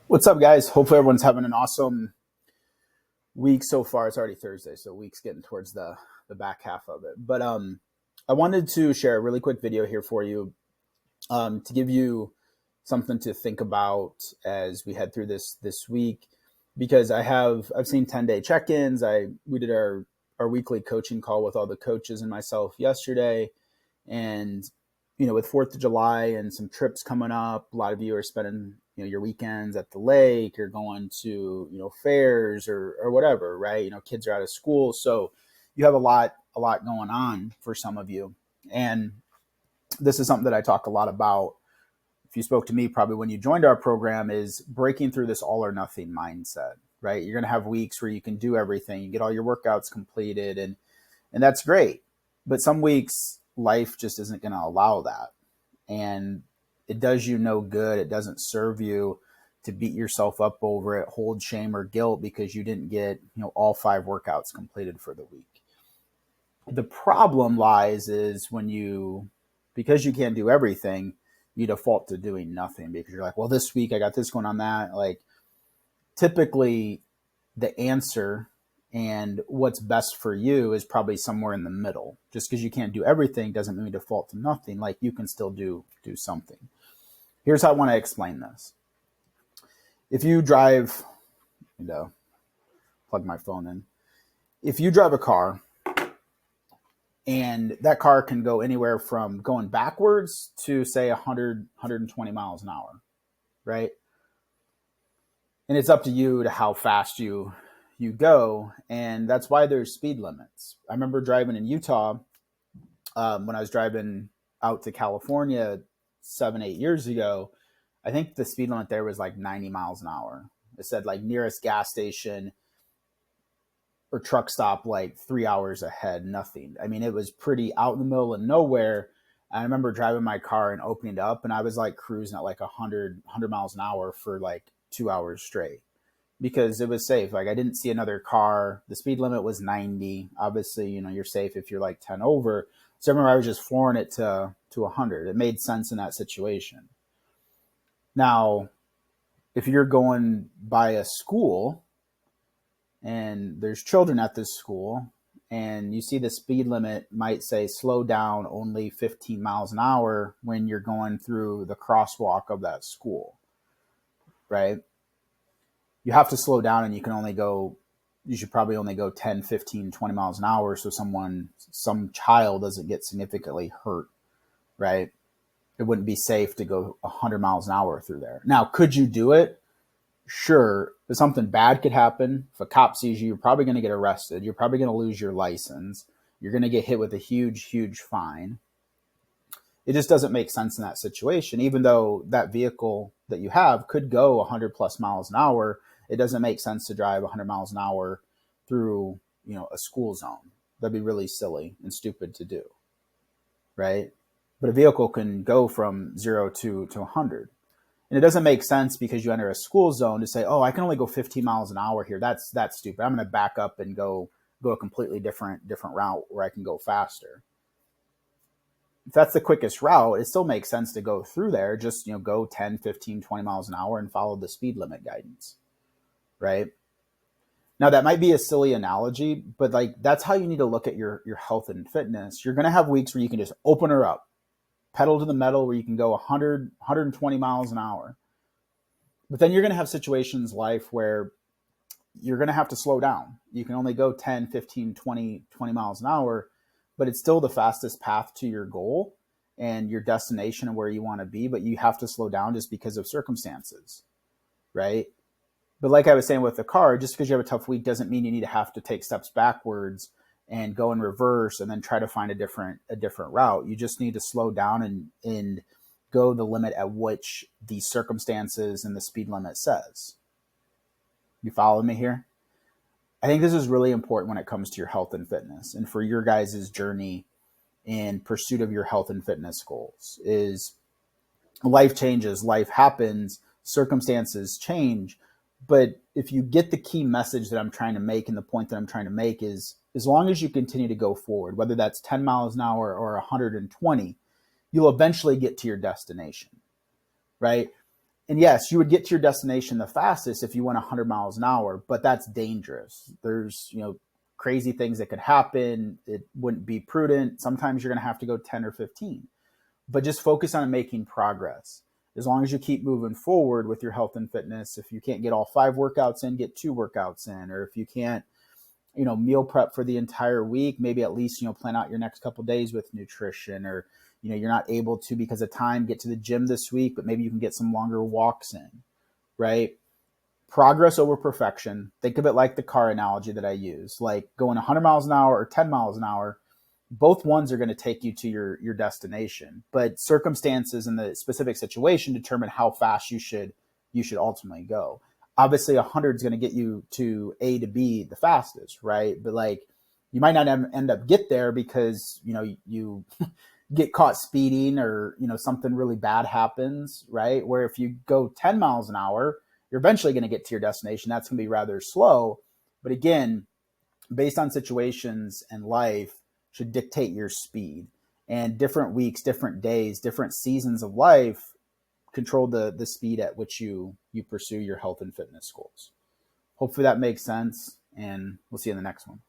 What's up, guys? Hopefully, everyone's having an awesome week so far. It's already Thursday, so week's getting towards the back half of it. But I wanted to share a really quick video here for you to give you something to think about as we head through this week, because I've seen 10-day check-ins. We did our weekly coaching call with all the coaches and myself yesterday, and with 4th of July and some trips coming up, a lot of you are spending your weekends at the lake. You're going to fairs or whatever, right? Kids are out of school, so you have a lot going on for some of you. And this is something that I talk a lot about. If you spoke to me probably when you joined our program, is breaking through this all or nothing mindset, right? You're going to have weeks where you can do everything, you get all your workouts completed, and that's great. But some weeks life just isn't going to allow that. And it does you no good. It doesn't serve you to beat yourself up over it, hold shame or guilt because you didn't get, all 5 workouts completed for the week. The problem lies is because you can't do everything, you default to doing nothing because you're like, well, this week I got this going on that. Like, typically the answer and what's best for you is probably somewhere in the middle. Just because you can't do everything doesn't mean you default to nothing. Like, you can still do something. Here's how I want to explain this. If you drive, plug my phone in. If you drive a car and that car can go anywhere from going backwards to say 100, 120 miles an hour, right? And it's up to you to how fast you go. And that's why there's speed limits. I remember driving in Utah when I was driving out to California 7-8 years ago. I think the speed limit there was like 90 miles an hour. It said like nearest gas station or truck stop like 3 hours ahead, nothing. I mean, it was pretty out in the middle of nowhere. I remember driving my car and opening it up, and I was like cruising at like 100 miles an hour for like 2 hours straight because it was safe. Like, I didn't see another car. The speed limit was 90. Obviously, you're safe if you're like 10 over. So I remember I was just flooring it to 100. It made sense in that situation. Now, if you're going by a school and there's children at this school and you see the speed limit might say slow down only 15 miles an hour when you're going through the crosswalk of that school, right? You have to slow down, and you should probably only go 10, 15, 20 miles an hour so some child doesn't get significantly hurt, right? It wouldn't be safe to go 100 miles an hour through there. Now, could you do it? Sure. If something bad could happen, if a cop sees you, you're probably going to get arrested. You're probably going to lose your license. You're going to get hit with a huge, huge fine. It just doesn't make sense in that situation. Even though that vehicle that you have could go 100 plus miles an hour, it doesn't make sense to drive 100 miles an hour through, a school zone. That'd be really silly and stupid to do, right? But a vehicle can go from 0 to 100. And it doesn't make sense because you enter a school zone to say, oh, I can only go 15 miles an hour here. That's stupid. I'm going to back up and go a completely different route where I can go faster. If that's the quickest route, it still makes sense to go through there. Just, go 10, 15, 20 miles an hour and follow the speed limit guidance, right? Now, that might be a silly analogy, but like, that's how you need to look at your health and fitness. You're going to have weeks where you can just open her up, pedal to the metal, where you can go 100, 120 miles an hour. But then you're going to have situations life where you're going to have to slow down. You can only go 10, 15, 20 miles an hour, but it's still the fastest path to your goal and your destination and where you want to be. But you have to slow down just because of circumstances, right? But like I was saying with the car, just because you have a tough week doesn't mean you need to have to take steps backwards and go in reverse and then try to find a different route. You just need to slow down and go the limit at which the circumstances and the speed limit says. You follow me here? I think this is really important when it comes to your health and fitness and for your guys' journey in pursuit of your health and fitness goals. Is life changes, life happens, circumstances change. But if you get the key message that I'm trying to make, and the point that I'm trying to make is, as long as you continue to go forward, whether that's 10 miles an hour or 120, you'll eventually get to your destination, right? And yes, you would get to your destination the fastest if you went 100 miles an hour, but that's dangerous. There's, crazy things that could happen. It wouldn't be prudent. Sometimes you're going to have to go 10 or 15, but just focus on making progress. As long as you keep moving forward with your health and fitness, if you can't get all 5 workouts in, get 2 workouts in, or if you can't, meal prep for the entire week, maybe at least, plan out your next couple of days with nutrition, or, you're not able to, because of time, get to the gym this week, but maybe you can get some longer walks in, right? Progress over perfection. Think of it like the car analogy that I use, like going 100 miles an hour or 10 miles an hour. Both ones are going to take you to your destination, but circumstances in the specific situation determine how fast you should ultimately go. Obviously 100 is going to get you to A to B the fastest, right? But like, you might not end up get there because you get caught speeding, or something really bad happens, right? Where if you go 10 miles an hour, you're eventually going to get to your destination. That's going to be rather slow, but again, based on situations and life, should dictate your speed. And different weeks, different days, different seasons of life control the speed at which you pursue your health and fitness goals. Hopefully that makes sense, and we'll see you in the next one.